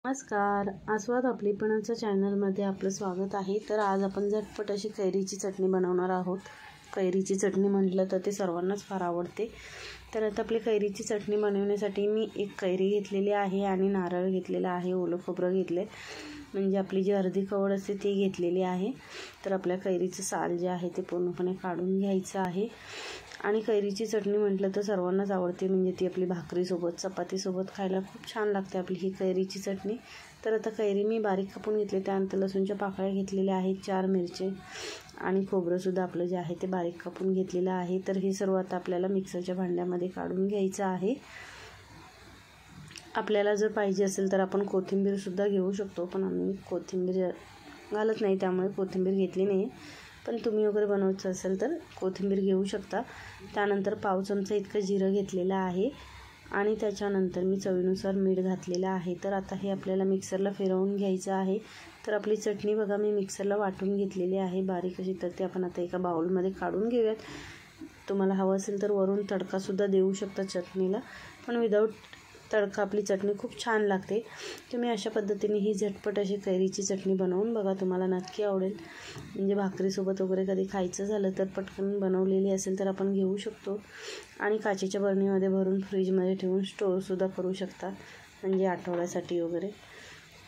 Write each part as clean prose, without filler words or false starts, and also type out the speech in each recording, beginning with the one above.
नमस्कार, आस्वाद आपलीपणाच्या चॅनलमध्ये आपलं स्वागत आहे। तर आज आपण झटपट अशी कैरीची चटणी बनवणार आहोत। कैरीची चटणी म्हटलं तर ते सर्वांनाच फार आवडते। तर आता आपली कैरीची चटणी बनवण्यासाठी मी एक कैरी घेतलेली आहे आणि नारळ घेतलेला आहे, ओलं खोबरं घेतले, म्हणजे आपली जी अर्धी कवड असते ती घेतलेली आहे। तर आपल्या कैरीचं साल जे आहे ते पूर्णपणे काढून घ्यायचं आहे। आणि कैरीची चटणी म्हटलं तर सर्वांनाच आवडते, म्हणजे ती आपली भाकरीसोबत चपातीसोबत खायला खूप छान लागते आपली ही कैरीची चटणी। तर आता कैरी मी बारीक कापून घेतली, त्यानंतर लसूणच्या पाकळ्या घेतलेल्या आहेत, 4 मिरची आणि खोबरंसुद्धा आपलं जे आहे ते बारीक कापून घेतलेलं आहे। तर हे सर्व आता आपल्याला मिक्सरच्या भांड्यामध्ये काढून घ्यायचं आहे। आपल्याला जर पाहिजे असेल तर आपण कोथिंबीरसुद्धा घेऊ शकतो, पण आम्ही कोथिंबीर घालत नाही त्यामुळे कोथिंबीर घेतली नाही, पण तुम्ही वगैरे बनवायचं असेल तर कोथिंबीर घेऊ शकता। त्यानंतर पाव चमचा इतकं जिरं घेतलेलं आहे आणि त्याच्यानंतर मी चवीनुसार मीठ घातलेलं आहे। तर आता हे आपल्याला मिक्सरला फिरवून घ्यायचं आहे। तर आपली चटणी बघा मी मिक्सरला वाटून घेतलेली आहे बारीक अशी। तर ते आपण आता एका बाउलमध्ये काढून घेऊयात। तुम्हाला हवं असेल तर वरून तडकासुद्धा देऊ शकता चटणीला, पण विदाऊट तडका आपली चटणी खूप छान लागते। तुम्ही अशा पद्धतीने ही झटपट अशी कैरीची चटणी बनवून बघा, तुम्हाला नक्की आवडेल। म्हणजे भाकरीसोबत वगैरे कधी खायचं झालं तर पटकन बनवलेली असेल तर आपण घेऊ शकतो आणि काचेच्या बरणीमध्ये भरून फ्रीजमध्ये ठेवून स्टोअरसुद्धा करू शकता, म्हणजे आठवड्यासाठी वगैरे।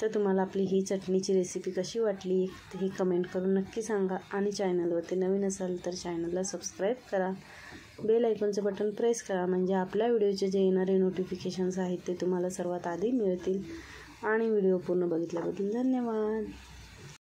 तर तुम्हाला आपली ही चटणीची रेसिपी कशी वाटली हे कमेंट करून नक्की सांगा आणि चॅनलवरती नवीन असाल तर चॅनलला सबस्क्राईब करा, बेल आयकॉनचं बटन प्रेस करा, म्हणजे आपल्या व्हिडिओचे जे येणारे नोटिफिकेशन्स आहेत ते तुम्हाला सर्वात आधी मिळतील। आणि व्हिडिओ पूर्ण बघितल्याबद्दल धन्यवाद।